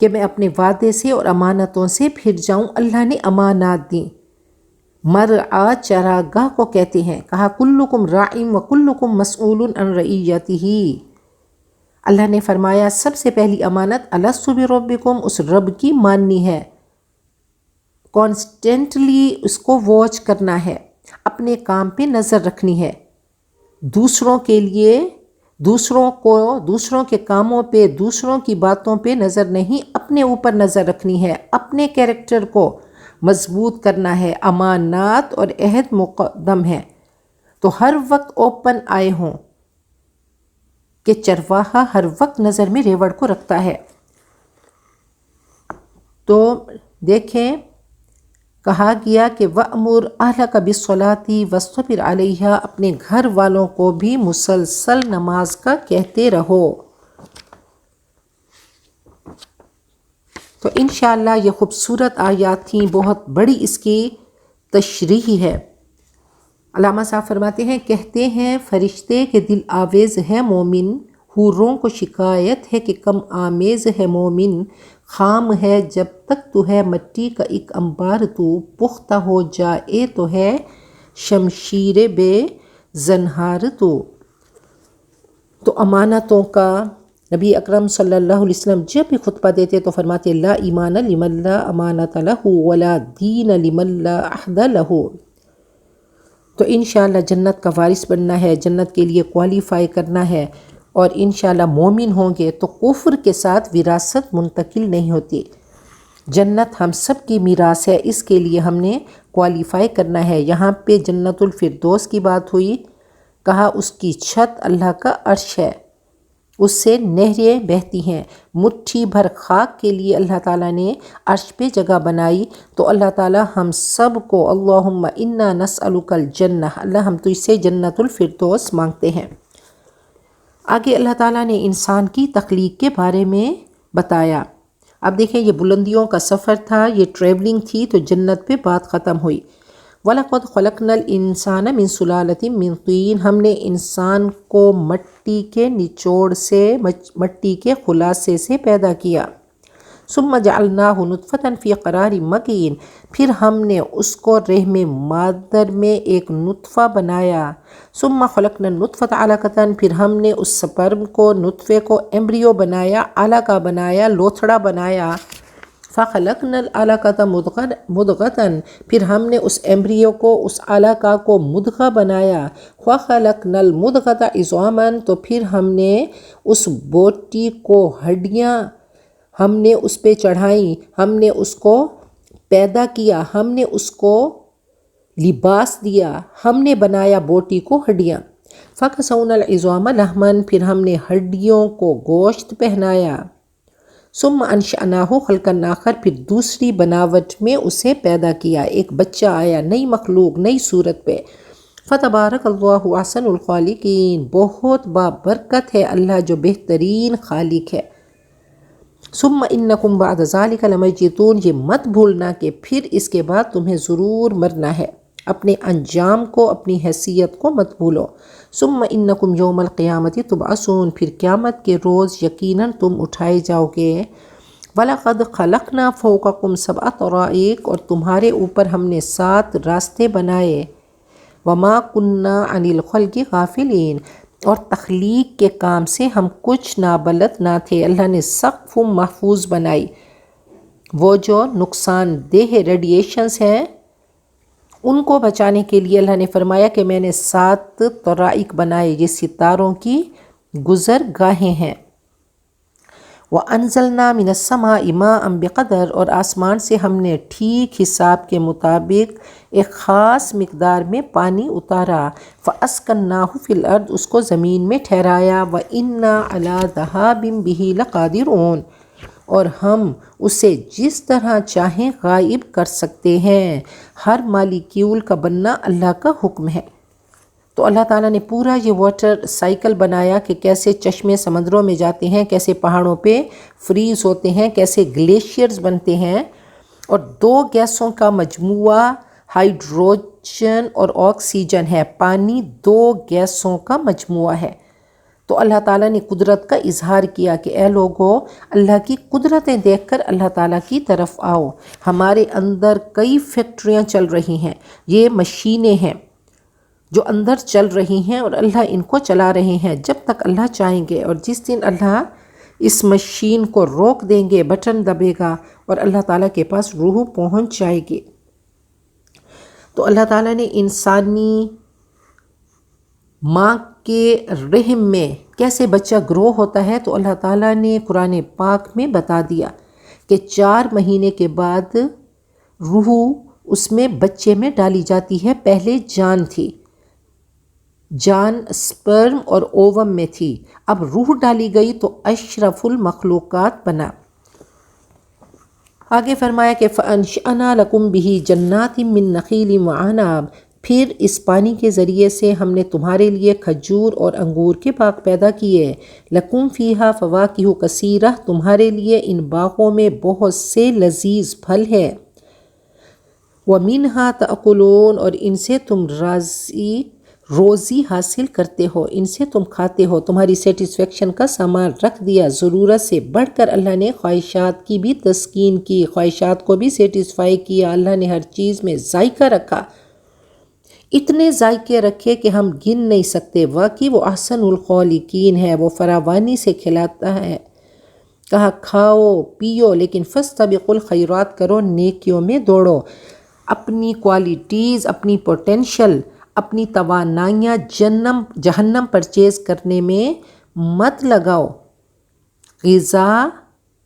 کہ میں اپنے وعدے سے اور امانتوں سے پھر جاؤں۔ اللہ نے امانات دیں، مرعا چراگاہ کو کہتے ہیں، کہا کلکم راع و کلکم مسئول عن رعیتہ۔ اللہ نے فرمایا سب سے پہلی امانت الست بربکم، اس رب کی ماننی ہے، کانسٹنٹلی اس کو واچ کرنا ہے، اپنے کام پہ نظر رکھنی ہے، دوسروں کے لیے، دوسروں کے کاموں پہ، دوسروں کی باتوں پہ نظر نہیں، اپنے اوپر نظر رکھنی ہے، اپنے کیریکٹر کو مضبوط کرنا ہے۔ امانات اور عہد مقدم ہے، تو ہر وقت اوپن آئے ہوں کہ چرواہا ہر وقت نظر میں ریوڑ کو رکھتا ہے۔ تو دیکھیں کہا گیا کہ وَأْمُرْ أَهْلَكَ بِالصَّلَاةِ وَاصْطَبِرْ عَلَيْهَا، اپنے گھر والوں کو بھی مسلسل نماز کا کہتے رہو۔ تو انشاءاللہ یہ خوبصورت آیات تھیں، بہت بڑی اس کی تشریح ہے۔ علامہ صاحب فرماتے ہیں، کہتے ہیں فرشتے کہ دل آویز ہے مومن، حوروں کو شکایت ہے کہ کم آمیز ہے مومن، خام ہے جب تک تو ہے مٹی کا ایک انبار، تو پختہ ہو جائے تو ہے شمشیر بے زنہار تو امانتوں کا نبی اکرم صلی اللہ علیہ وسلم جب بھی خطبہ دیتے تو فرماتے لا ایمان لمن لا امانت لہ ولا دین لمن لا عہد لہ۔ تو انشاءاللہ جنت کا وارث بننا ہے، جنت کے لیے کوالیفائی کرنا ہے، اور انشاءاللہ مومن ہوں گے تو کفر کے ساتھ وراثت منتقل نہیں ہوتی۔ جنت ہم سب کی میراث ہے، اس کے لیے ہم نے کوالیفائی کرنا ہے۔ یہاں پہ جنت الفردوس کی بات ہوئی، کہا اس کی چھت اللہ کا عرش ہے، اس سے نہریں بہتی ہیں، مٹھی بھر خاک کے لیے اللہ تعالیٰ نے عرش پہ جگہ بنائی۔ تو اللہ تعالیٰ ہم سب کو اللہم انا نسألک الجنہ، اللہ ہم تجھ سے جنت الفردوس مانگتے ہیں۔ آگے اللہ تعالیٰ نے انسان کی تخلیق کے بارے میں بتایا۔ اب دیکھیں یہ بلندیوں کا سفر تھا، یہ ٹریولنگ تھی، تو جنت پہ بات ختم ہوئی۔ وَلَقَدْ خَلَقْنَا الْإِنسَانَ مِنْ سُلَالَةٍ مِنْ طِينٍ، ہم نے انسان کو مٹی کے نچوڑ سے، مٹی کے خلاصے سے پیدا کیا۔ ثُمَّ جَعَلْنَاهُ نُطْفَةً فِي قَرَارٍ مَكِينٍ، پھر ہم نے اس کو رحم مادر میں ایک نطفہ بنایا۔ ثُمَّ خَلَقْنَا النُّطْفَةَ عَلَقَةً، پھر ہم نے اس سپرم کو، نطفے کو ایمبریو بنایا، علقہ بنایا، لوتھڑا بنایا۔ فَخَلَقْنَا الْعَلَقَةَ مُضْغَةً، پھر ہم نے اس ایمبریو کو، اس علقہ کو مدغہ بنایا۔ وَخَلَقْنَا الْمُضْغَةَ عِظَامًا، تو پھر ہم نے اس بوٹی کو ہڈیاں ہم نے اس پہ چڑھائیں، ہم نے اس کو پیدا کیا، ہم نے اس کو لباس دیا، ہم نے بنایا بوٹی کو ہڈیاں۔ فَكَسَوْنَا الْعِظَامَ لَحْمًا، پھر ہم نے ہڈیوں کو گوشت پہنایا۔ ثُمَّ أَنشَأْنَاهُ خَلْقًا آخَرَ، پھر دوسری بناوٹ میں اسے پیدا کیا، ایک بچہ آیا، نئی مخلوق، نئی صورت پہ۔ فَتَبَارَكَ اللَّهُ أَحْسَنُ الْخَالِقِينَ، بہت بابرکت ہے اللہ جو بہترین خالق ہے۔ ثُمَّ إِنَّكُمْ بَعْدَ ذَلِكَ لَمَيِّتُونَ، یہ مت بھولنا کہ پھر اس کے بعد تمہیں ضرور مرنا ہے، اپنے انجام کو، اپنی حیثیت کو مت بھولو۔ ثُمَّ إِنَّكُمْ يَوْمَ الْقِيَامَةِ تُبْعَثُونَ، پھر قیامت کے روز یقیناً تم اٹھائے جاؤ گے۔ وَلَقَدْ خَلَقْنَا فَوْقَكُمْ سَبْعَ طَرَائِقَ، اور تمہارے اوپر ہم نے 7 راستے بنائے۔ وَمَا كُنَّا عَنِ الْخَلْقِ غَافِلِينَ، اور تخلیق کے کام سے ہم کچھ نابلد نہ تھے۔ اللہ نے سقف محفوظ بنائی، وہ جو نقصان دہ ریڈیشنز ہیں ان کو بچانے کے لیے اللہ نے فرمایا کہ میں نے 7 طرائق بنائے، یہ ستاروں کی گزرگاہیں ہیں۔ وَأَنزَلْنَا مِنَ السَّمَاءِ مَاءً بِقَدَرٍ، اور آسمان سے ہم نے ٹھیک حساب کے مطابق ایک خاص مقدار میں پانی اتارا۔ فَأَسْكَنَّاهُ فِي الْأَرْضِ، اس کو زمین میں ٹھہرایا۔ وَإِنَّا عَلَىٰ ذَهَابٍ بِهِ لَقَادِرُونَ، اور ہم اسے جس طرح چاہیں غائب کر سکتے ہیں۔ ہر مالیکیول کا بننا اللہ کا حکم ہے۔ تو اللہ تعالیٰ نے پورا یہ واٹر سائیکل بنایا کہ کیسے چشمے سمندروں میں جاتے ہیں، کیسے پہاڑوں پہ فریز ہوتے ہیں، کیسے گلیشیئرز بنتے ہیں، اور 2 گیسوں کا مجموعہ ہائیڈروجن اور آکسیجن ہے، پانی 2 گیسوں کا مجموعہ ہے۔ تو اللہ تعالیٰ نے قدرت کا اظہار کیا کہ اے لوگو، اللہ کی قدرتیں دیکھ کر اللہ تعالیٰ کی طرف آؤ۔ ہمارے اندر کئی فیکٹریاں چل رہی ہیں، یہ مشینیں ہیں جو اندر چل رہی ہیں، اور اللہ ان کو چلا رہے ہیں جب تک اللہ چاہیں گے، اور جس دن اللہ اس مشین کو روک دیں گے، بٹن دبے گا اور اللہ تعالیٰ کے پاس روح پہنچ جائے گی۔ تو اللہ تعالیٰ نے انسانی ماں کے رحم میں کیسے بچہ گرو ہوتا ہے، تو اللہ تعالیٰ نے قرآن پاک میں بتا دیا کہ 4 مہینے کے بعد روح اس میں بچے میں ڈالی جاتی ہے۔ پہلے جان تھی، جان سپرم اور اووم میں تھی، اب روح ڈالی گئی تو اشرف المخلوقات بنا۔ آگے فرمایا کہ فَأَنشَأْنَا لَكُمْ بِهِ جَنَّاتٍ مِّن نَخِيلٍ وَعَنَابٍ، پھر اس پانی کے ذریعے سے ہم نے تمہارے لیے کھجور اور انگور کے باغ پیدا کیے، لکم فیہا فواکہ کثیرہ، تمہارے لیے ان باغوں میں بہت سے لذیذ پھل ہے، ومنہا تأکلون، اور ان سے تم روزی حاصل کرتے ہو، ان سے تم کھاتے ہو، تمہاری سیٹسفیکشن کا سامان رکھ دیا، ضرورت سے بڑھ کر اللہ نے خواہشات کی بھی تسکین کی، خواہشات کو بھی سیٹسفائی کیا، اللہ نے ہر چیز میں ذائقہ رکھا، اتنے ذائقے رکھے کہ ہم گن نہیں سکتے، واقعی وہ احسن الخالقین ہے، وہ فراوانی سے کھلاتا ہے۔ کہا کھاؤ پیو لیکن فاستبقوا الخیرات، کرو نیکیوں میں دوڑو، اپنی کوالٹیز، اپنی پوٹینشل، اپنی توانائیاں جہنم پرچیز کرنے میں مت لگاؤ۔ غذا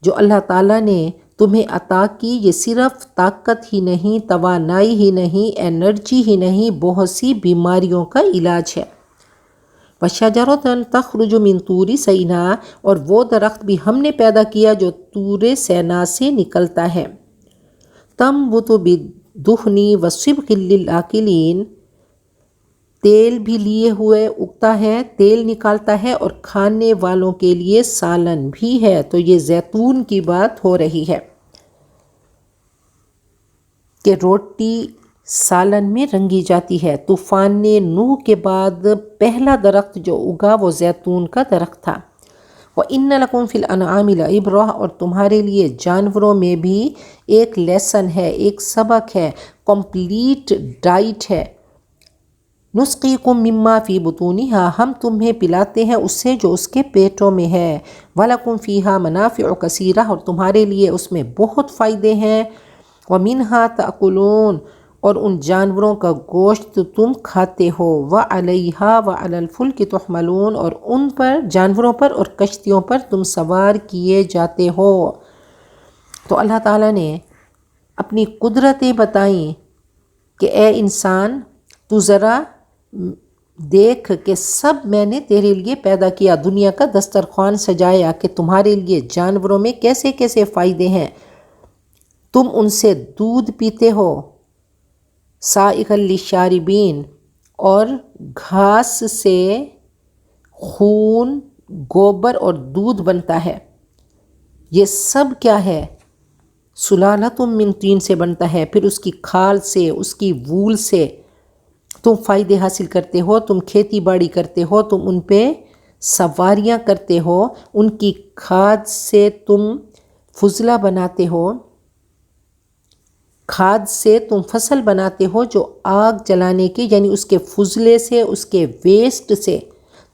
جو اللہ تعالیٰ نے تمہیں عطا کی، یہ صرف طاقت ہی نہیں، توانائی ہی نہیں، انرجی ہی نہیں، بہت سی بیماریوں کا علاج ہے۔ وَشَجَرَةً تَخْرُجُ مِن طُورِ سِینَاءَ، اور وہ درخت بھی ہم نے پیدا کیا جو طور سینا سے نکلتا ہے، تَنبُتُ بِالدُّهْنِ وَالصِّبْغِ لِلْآكِلِينَ، تیل بھی لیے ہوئے اگتا ہے، تیل نکالتا ہے، اور کھانے والوں کے لیے سالن بھی ہے۔ تو یہ زیتون کی بات ہو رہی ہے کہ روٹی سالن میں رنگی جاتی ہے۔ طوفان نوح کے بعد پہلا درخت جو اگا وہ زیتون کا درخت تھا۔ وَإِنَّ لَكُمْ فِي الْأَنْعَامِ لَعِبْرَةً، اور تمہارے لیے جانوروں میں بھی ایک لیسن ہے، ایک سبق ہے، کمپلیٹ ڈائٹ ہے۔ نُسْقِيكُم مِّمَّا فِي بُطُونِهَا، ہم تمہیں پلاتے ہیں اس سے جو اس کے پیٹوں میں ہے، وَلَكُمْ فِيهَا مَنَافِعُ كَثِيرَةٌ، اور تمہارے لیے اس میں بہت فائدے ہیں، وَمِنْهَا تَأْكُلُونَ، اور ان جانوروں کا گوشت تم کھاتے ہو، وَعَلَيْهَا وَعَلَى الْفُلْكِ تُحْمَلُونَ، اور ان پر جانوروں پر اور کشتیوں پر تم سوار کیے جاتے ہو۔ تو اللہ تعالیٰ نے اپنی قدرتیں بتائیں کہ اے انسان تو ذرا دیکھ کہ سب میں نے تیرے لیے پیدا کیا، دنیا کا دسترخوان سجایا کہ تمہارے لیے جانوروں میں کیسے کیسے فائدے ہیں، تم ان سے دودھ پیتے ہو، سائغا للشاربین، اور گھاس سے خون، گوبر اور دودھ بنتا ہے، یہ سب کیا ہے؟ سلالۃ من طین سے بنتا ہے، پھر اس کی کھال سے، اس کی وول سے تم فائدے حاصل کرتے ہو، تم کھیتی باڑی کرتے ہو، تم ان پہ سواریاں کرتے ہو، ان کی کھاد سے تم فضلہ بناتے ہو، کھاد سے تم فصل بناتے ہو جو آگ جلانے کے، یعنی اس کے فضلے سے، اس کے ویسٹ سے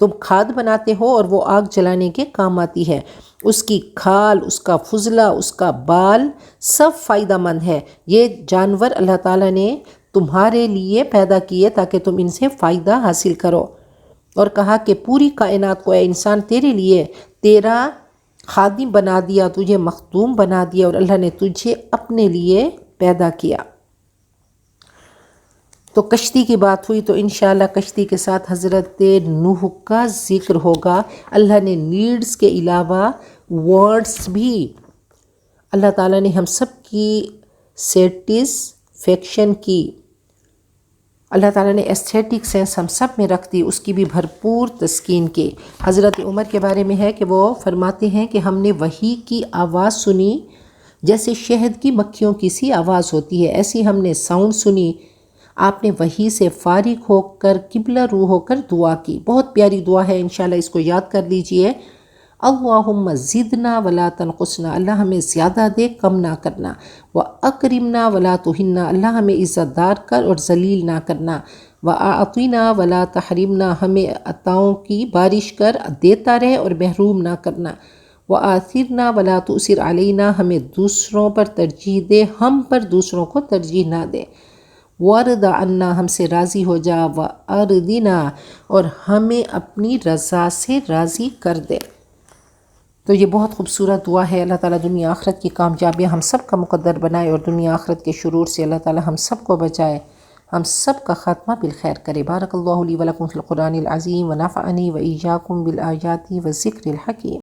تم کھاد بناتے ہو اور وہ آگ جلانے کے کام آتی ہے۔ اس کی کھال، اس کا فضلہ، اس کا بال سب فائدہ مند ہے۔ یہ جانور اللہ تعالیٰ نے تمہارے لیے پیدا کیے تاکہ تم ان سے فائدہ حاصل کرو، اور کہا کہ پوری کائنات کو اے انسان تیرے لیے تیرا خادم بنا دیا، تجھے مخدوم بنا دیا، اور اللہ نے تجھے اپنے لیے پیدا کیا۔ تو کشتی کی بات ہوئی، تو انشاءاللہ کشتی کے ساتھ حضرت نوح کا ذکر ہوگا۔ اللہ نے نیڈز کے علاوہ ورڈز بھی، اللہ تعالیٰ نے ہم سب کی سیٹسفیکشن کی، اللہ تعالیٰ نے ایستھیٹک سینس ہم سب میں رکھ دی، اس کی بھی بھرپور تسکین کی۔ حضرت عمر کے بارے میں ہے کہ وہ فرماتے ہیں کہ ہم نے وحی کی آواز سنی، جیسے شہد کی مکھیوں کی سی آواز ہوتی ہے، ایسی ہم نے ساؤنڈ سنی۔ آپ نے وحی سے فارغ ہو کر قبلہ رو ہو کر دعا کی، بہت پیاری دعا ہے، انشاءاللہ اس کو یاد کر لیجئے۔ اللہم زدنا ولا تنقصنا، اللہ ہمیں زیادہ دے، کم نہ کرنا، واکرمنا ولا تہنا، اللہ ہمیں عزت دار کر اور ذلیل نہ کرنا، واعطنا ولا تحرمنا، ہمیں عطاؤں کی بارش کر، دیتا رہے اور محروم نہ کرنا، وآثرنا ولا تؤثر علینا، ہمیں دوسروں پر ترجیح دے، ہم پر دوسروں کو ترجیح نہ دے، وارض عنا، ہم سے راضی ہو جا، وارضنا، اور ہمیں اپنی رضا سے راضی کر دے۔ تو یہ بہت خوبصورت دعا ہے۔ اللہ تعالیٰ دنیا آخرت کی کامیابیاں ہم سب کا مقدر بنائے، اور دنیا آخرت کے شرور سے اللہ تعالیٰ ہم سب کو بچائے، ہم سب کا خاتمہ بالخیر کرے۔ بارک اللہ لی ولکم فی القرآن العظیم، ونفعنی وإیاکم بالآیات والذکر الحکیم۔